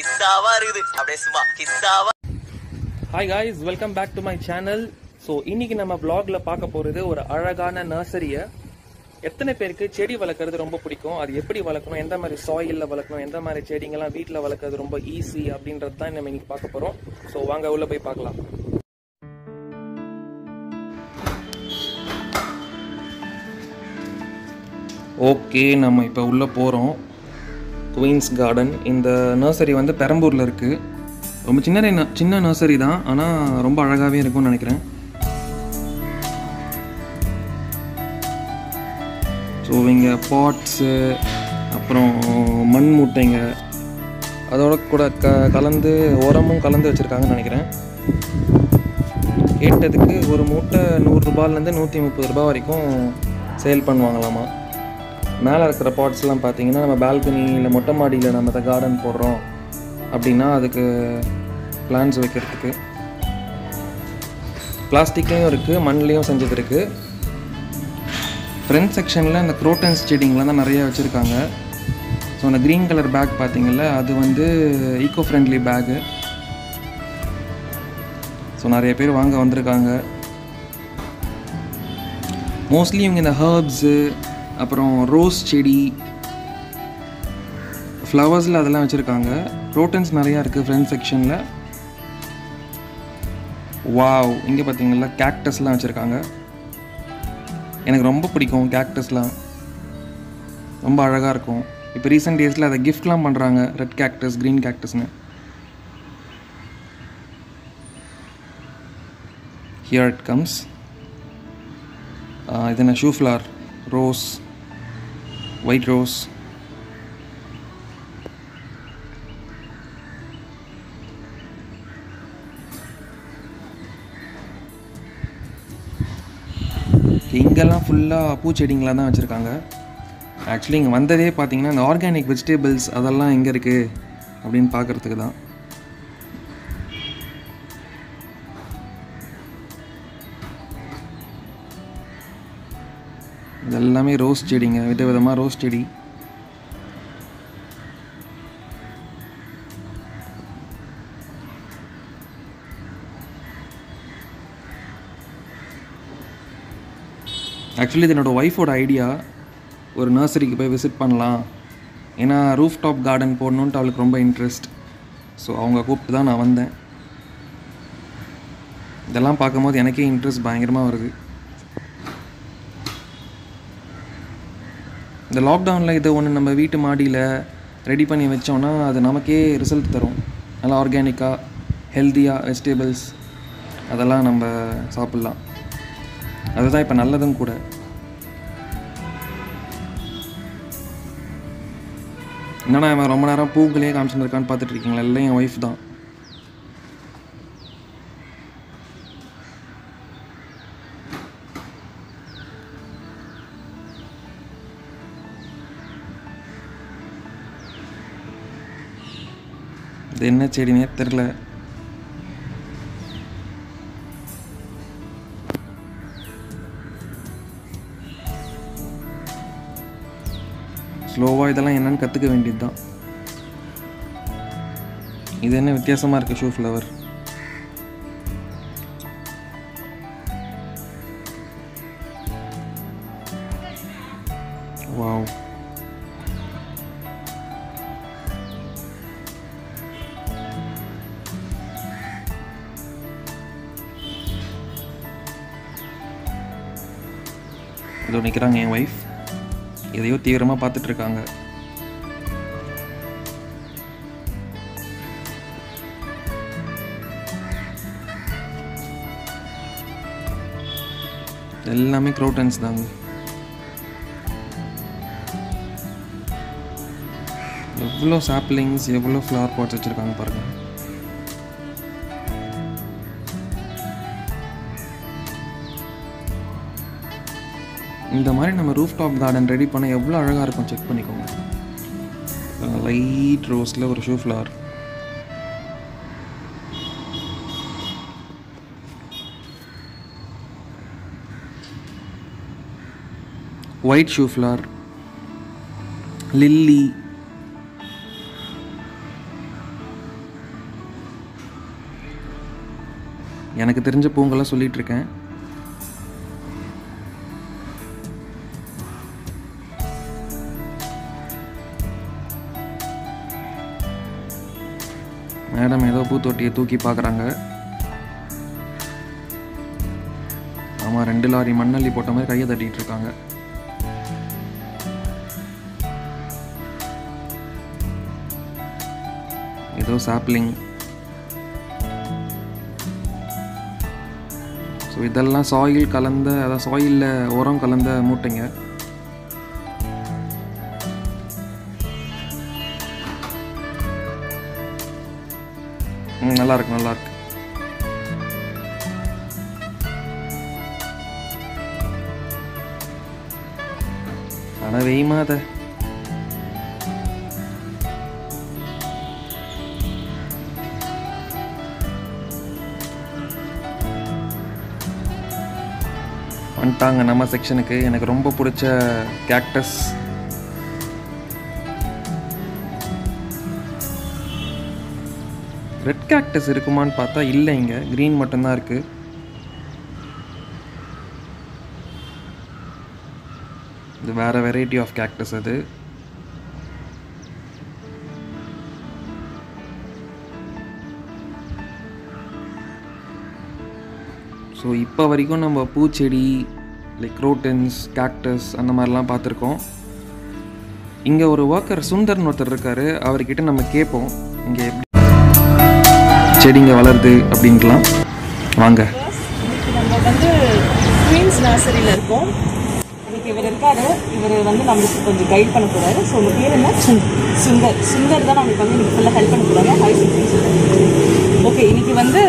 கிஸ்ஸாவா இருக்குது அப்படியே சும்மா கிஸ்ஸாவா. Hi guys, welcome back to my channel. So இன்னைக்கு நம்ம vlogல பார்க்க போறது ஒரு அழகான நர்சரியை. எத்தனை பேருக்கு செடி வளர்க்குறது ரொம்ப பிடிக்கும், அது எப்படி வளர்க்கணும், எந்த மாதிரி சாயில்ல வளர்க்கணும், எந்த மாதிரி செடிங்கெல்லாம் வீட்டில் வளர்க்குறது ரொம்ப ஈஸி அப்படின்றது தான் நம்ம இன்னைக்கு பார்க்க போறோம். ஸோ வாங்க உள்ள போய் பார்க்கலாம். ஓகே, நம்ம இப்போ உள்ளே போகிறோம். Queens garden. இந்த நர்சரி வந்து பெரம்பூரில் இருக்குது. ரொம்ப சின்ன நர்சரி தான், ஆனால் ரொம்ப அழகாகவே இருக்கும்னு நினைக்கிறேன். ஸோ இங்கே பாட்ஸு, அப்புறம் மண் மூட்டைங்க, அதோட கூட கலந்து உரமும் கலந்து வச்சுருக்காங்கன்னு நினைக்கிறேன். கேட்டதுக்கு ஒரு மூட்டை 100 ரூபாயிலேருந்து 130 ரூபா வரைக்கும் சேல் பண்ணுவாங்களாமா. மேலே இருக்கிற பாட்ஸ்லாம் பார்த்தீங்கன்னா நம்ம பால்கனியில் மொட்டை மாடியில் நம்ம இந்த கார்டன் போடுறோம் அப்படின்னா அதுக்கு பிளான்ஸ் வைக்கிறதுக்கு. பிளாஸ்டிக்லேயும் இருக்குது, மண்லேயும் செஞ்சது இருக்குது. ஃப்ரண்ட் செக்ஷனில் இந்த குரோட்டன்ஸ் செடிங்கெலாம் தான் நிறையா வச்சுருக்காங்க. ஸோ அந்த க்ரீன் கலர் பேக் பார்த்தீங்கல்ல, அது வந்து ஈக்கோ ஃப்ரெண்ட்லி பேகு. ஸோ நிறைய பேர் வாங்க வந்திருக்காங்க. மோஸ்ட்லி இவங்க இந்த ஹர்ப்ஸு, அப்புறம் ரோஸ் செடி, ஃப்ளவர்ஸில் அதெல்லாம் வச்சுருக்காங்க. குரோட்டன்ஸ் நிறையா இருக்குது ஃப்ரண்ட் செக்ஷனில். வாவ், இங்கே பார்த்தீங்களா கேக்டஸ்லாம் வச்சுருக்காங்க. எனக்கு ரொம்ப பிடிக்கும் கேக்டஸ்லாம், ரொம்ப அழகாக இருக்கும். இப்போ ரீசெண்ட் டேஸில் அதை கிஃப்ட்லாம் பண்ணுறாங்க, ரெட் கேக்டஸ், க்ரீன் கேக்டஸ்னு. Here it comes. இது என்ன, shoe flower, rose, white rose. இங்கெல்லாம் ஃபுல்லாக பூச்செடிங்களாக தான் வச்சுருக்காங்க. ஆக்சுவலி இங்கே வந்ததே பார்த்தீங்கன்னா இந்த ஆர்கானிக் வெஜிடபிள்ஸ் அதெல்லாம் எங்கே இருக்குது அப்படின்னு பார்க்குறதுக்கு தான். இது எல்லாமே ரோஸ் செடிங்க, விதவிதமாக ரோஸ் செடி. ஆக்சுவலி இது என்னோடய ஒய்ஃபோட ஐடியா, ஒரு நர்சரிக்கு போய் விசிட் பண்ணலாம். ஏன்னா ரூஃப் டாப் கார்டன் போடணுன்ட்டு அவளுக்கு ரொம்ப இன்ட்ரெஸ்ட். ஸோ அவங்க கூப்பிட்டு தான் நான் வந்தேன். இதெல்லாம் பார்க்கும்போது எனக்கே இன்ட்ரெஸ்ட் பயங்கரமாக வருது. இந்த லாக்டவுனில் இது ஒன்று நம்ம வீட்டு மாடியில் ரெடி பண்ணி வச்சோன்னா அது நமக்கே ரிசல்ட் தரும். நல்லா ஆர்கானிக்காக ஹெல்த்தியாக வெஜிடபிள்ஸ் அதெல்லாம் நம்ம சாப்பிட்லாம். அதுதான் இப்போ நல்லதும் கூட. என்னன்னா அவன் ரொம்ப நேரம் பூக்களே காமிச்சுட்டு இருக்கான்னு பார்த்துட்டு இருக்கீங்களா, எல்லாம் என் ஒய்ஃப் தான். இது என்ன செடினே தெரில. ஸ்லோவாக இதெல்லாம் என்னன்னு கற்றுக்க வேண்டியது தான். இது என்ன வித்தியாசமாக இருக்குது, ஷூ ஃப்ளவர். வாவ், இதோ நிற்கிறாங்க என் ஒய்ஃப், எதையோ தீவிரமாக பார்த்துட்ருக்காங்க. எல்லாமே குரோட்டன்ஸ் தாங்க. எவ்வளோ சாப்லிங்ஸ், எவ்வளோ ஃப்ளவர் பாட்ஸ் வச்சுருக்காங்க பாருங்கள். இந்த மாதிரி நம்ம ரூஃப் டாப் கார்டன் ரெடி பண்ண எவ்வளோ அழகாக இருக்கும் செக் பண்ணிக்கோங்க. லைட் ரோஸில் ஒரு shoe flower. White shoe flower, lily, எனக்கு தெரிஞ்ச பூங்கெல்லாம் சொல்லிட்டு இருக்கேன். மேடம் ஏதோ பூத்தொட்டியை தூக்கி பார்க்குறாங்க. ஆமாம், 2 லாரி மண்ணள்ளி போட்ட மாதிரி கையை தட்டிகிட்டு இருக்காங்க. ஏதோ சாப்லிங். ஸோ இதெல்லாம் சாயில் கலந்த, அதாவது சாயிலில் உரம் கலந்த மூட்டைங்க. நல்லாயிருக்கு நல்லாயிருக்கு. ஆனால் வெய்யுமா அதை? வந்துட்டாங்க நம்ம செக்ஷனுக்கு. எனக்கு ரொம்ப பிடிச்ச கேக்டஸ். ரெட் கேக்டஸ் இருக்குமான்னு பார்த்தா இல்லை, இங்கே க்ரீன் மட்டும்தான் இருக்குது. இது வேறு வெரைட்டி ஆஃப் கேக்டஸ் அது. ஸோ இப்போ வரைக்கும் நம்ம பூச்செடி லைக் க்ரோட்டன்ஸ், கேக்டஸ் அந்த மாதிரிலாம் பார்த்துருக்கோம். இங்கே ஒரு ஒர்க்கர் சுந்தர்னு ஒருத்தர் இருக்கார். அவர்கிட்ட நம்ம கேட்போம் இங்கே எப்படி செடிங்க வளருது அப்படின்ட்டுலாம். வாங்க. நம்ம வந்து குயின்ஸ் நர்சரியில் இருக்கோம். இன்னைக்கு இவர் இருக்காரு. இவர் வந்து நம்மளுக்கு கொஞ்சம் கைட் பண்ண போகிறாரு. ஸோ உங்கள் பேர் என்ன? சுந்தர் தான் நம்மளுக்கு வந்து இன்னைக்கு ஃபுல்லாக ஹெல்ப் பண்ண போகிறாங்க. ஹாய் சுந்தர். ஓகே, இன்னைக்கு வந்து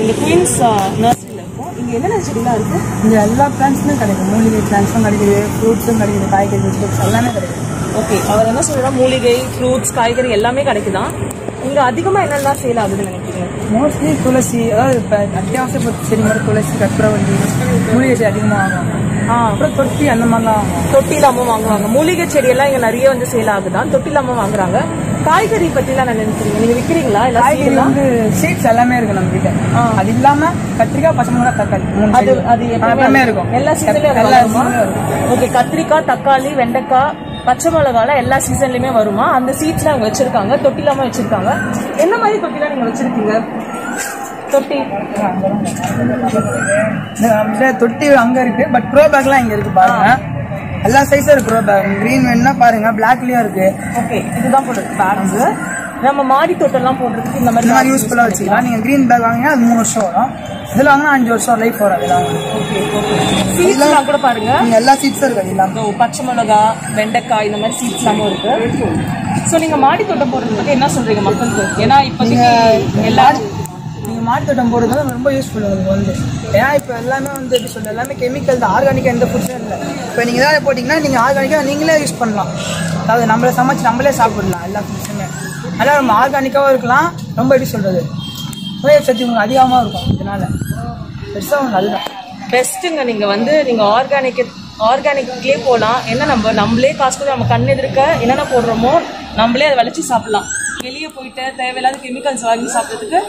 இந்த குயின்ஸ் நர்சரியில் இருக்கோம். இங்கே என்னென்ன செடிலாம் இருக்குது? இங்கே எல்லா பிளான்ட்ஸுமே கிடைக்கும். மூலிகை பிளான்ட்ஸும் கிடைக்குது, ஃப்ரூட்ஸும் கிடைக்குது, காய்கறி வெஜிடபிள்ஸ் எல்லாமே கிடைக்குது. ஓகே, அவர் என்ன சொல்கிறா, மூலிகை, ஃப்ரூட்ஸ், காய்கறி எல்லாமே கிடைக்குதான். இங்கே அதிகமாக என்னெல்லாம் சேல் ஆகுதுன்னு நினைக்கிறீங்க? மோஸ்ட்லி துளசி, அதாவது இப்போ அத்தியாவசிய செடி மாதிரி துளசி, கற்பூரவள்ளி, மூலிகை செடி அதிகமாக வாங்குவாங்க. அப்புறம் தொட்டி அந்த மாதிரிலாம் வாங்குவாங்க. தொட்டி இல்லாமல் வாங்குவாங்க. மூலிகை செடியெல்லாம் இங்கே நிறைய வந்து சேல் ஆகுதான். தொட்டி இல்லாமல் வாங்குறாங்க. காய்கறி பற்றிலாம் நான் நினைக்கிறீங்க, நீங்கள் விற்கிறீங்களா? இல்லை காய்கறி வந்து சீட்ஸ் எல்லாமே இருக்கு நம்ம கிட்ட. அது இல்லாம கத்திரிக்காய், பச்சை மிளகாய், தக்காளி அது எல்லாமே இருக்கும். எல்லா சீசன்லயும். ஓகே, கத்திரிக்காய், தக்காளி, வெண்டைக்காய், பச்சை மிளகால எல்லா சீசன்லயுமே வருமா? அந்த சீட்ஸ்லாம் அவங்க வச்சிருக்காங்க. தொட்டி இல்லாம வச்சிருக்காங்க. என்ன மாதிரி தொட்டிலாம் நீங்க வச்சிருக்கீங்க? தொட்டி தொட்டி அங்க இருக்கு. பட் ப்ரோ பேக்லாம் இங்க இருக்கு பாருங்க. எல்லா சைஸும் இருக்கு ப்ரோ பேக். கிரீன் வேணும்னா பாருங்க, பிளாக்லயும் இருக்கு. ஓகே, இதுதான் போடுறது பேக்ஸ். நம்ம மாடி தோட்டம்லாம் போடுறதுக்கு இந்த மாதிரி யூஸ்ஃபுல்லா வச்சுக்கலாம். நீங்க கிரீன் பேக் வாங்கினா அது 3 வருஷம் வரும். இதுல வாங்கினா 5 வருஷம் லைஃப் வரும். இதெல்லாம் சீட்ஸ்லாம் கூட பாருங்க. எல்லா சீட்ஸும் இருக்கு. எல்லாமே பச்சை மிளகா, வெண்டைக்காய் இந்த மாதிரி சீட்ஸ் எல்லாமே இருக்கு. ஸோ நீங்க மாடி தோட்டம் போடுறது பத்தி என்ன சொல்றீங்க மக்களுக்கு? ஏன்னா இப்போதைக்கு எல்லாரும் நீங்க மாடி தோட்டம் போடுறது ரொம்ப யூஸ்ஃபுல் உங்களுக்கு வந்து. ஏன்னா இப்போ எல்லாமே வந்து எப்படி சொல்றது, எல்லாமே கெமிக்கல் தான். ஆர்கானிக்கா எந்த ஃபுட்ஸும் இல்லை. இப்போ நீங்க ஏதாவது போட்டீங்கன்னா நீங்க ஆர்கானிக்கா நீங்களே யூஸ் பண்ணலாம். அதாவது நம்மளே சமைச்சு நம்மளே சாப்பிடலாம். எல்லா ஃபுட்ஸுமே அதெல்லாம் ரொம்ப ஆர்கானிக்காவும் இருக்கலாம். ரொம்ப எப்படி சொல்றது, நோய் சக்தி உங்களுக்கு அதிகமாக இருக்கும். இதனால பெருசாக உங்களுக்கு அதுதான் பெஸ்ட்டுங்க. நீங்க வந்து நீங்க ஆர்கானிக்லேயே போகலாம். என்ன நம்மளே காசு கூட நம்ம கண் எதிர்க்க என்னென்ன போடுறோமோ நம்மளே அதை விளைச்சி சாப்பிடலாம். வெளியே போயிட்டு தேவையில்லாத கெமிக்கல்ஸ் வாங்கி சாப்பிட்றதுக்கு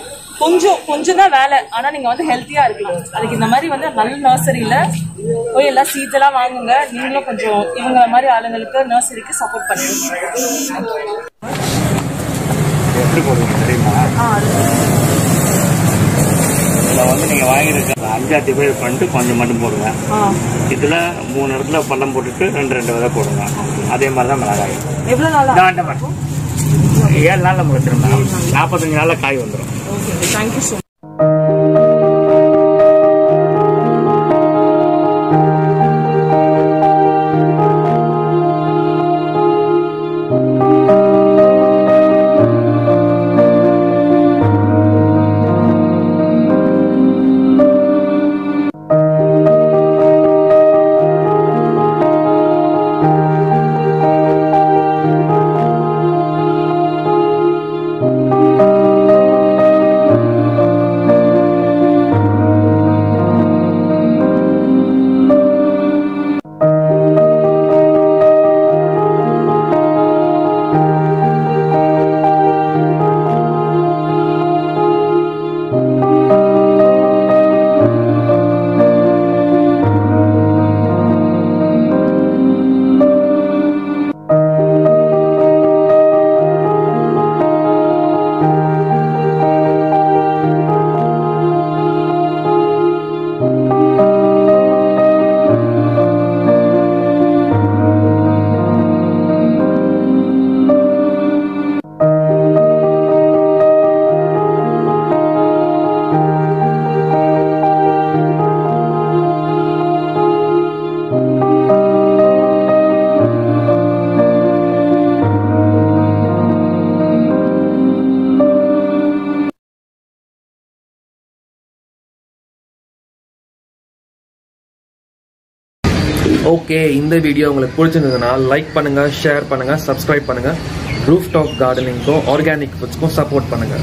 கொஞ்சம் தான் வேலை. ஆனால் நீங்கள் வந்து ஹெல்த்தியாக இருக்கலாம். அதுக்கு இந்த மாதிரி வந்து நல்ல நர்சரியில் போய் எல்லா சீட்ஸ் எல்லாம் வாங்குங்க. நீங்களும் கொஞ்சம் இவங்க மாதிரி ஆளுங்களுக்கு நர்சரிக்கு சப்போர்ட் பண்ணுங்க. எப்படி போடுவீங்க தெரியுமா? இதில் வந்து நீங்கள் வாங்கியிருக்க 5 டிவைட் பண்ணிட்டு கொஞ்சம் மட்டும் போடுங்க. இதில் 3 இடத்துல பள்ளம் போட்டுட்டு 2 விதை போடுங்க. அதே மாதிரி தான் மிளகாய். எவ்வளோ நாள்? 7 நாளில் முடிச்சிருந்தா 45 நாளில் காய் வந்துடும். Okay, thank you so much. Okay, இந்த வீடியோ உங்களுக்கு பிடிச்சிருந்ததுன்னா லைக் பண்ணுங்க, ஷேர் பண்ணுங்க, சப்ஸ்கிரைப் பண்ணுங்க. ரூஃப் டாப் கார்டனிங்க்கும் ஆர்கானிக் ஃபுட்ஸ்க்கும் சப்போர்ட் பண்ணுங்க.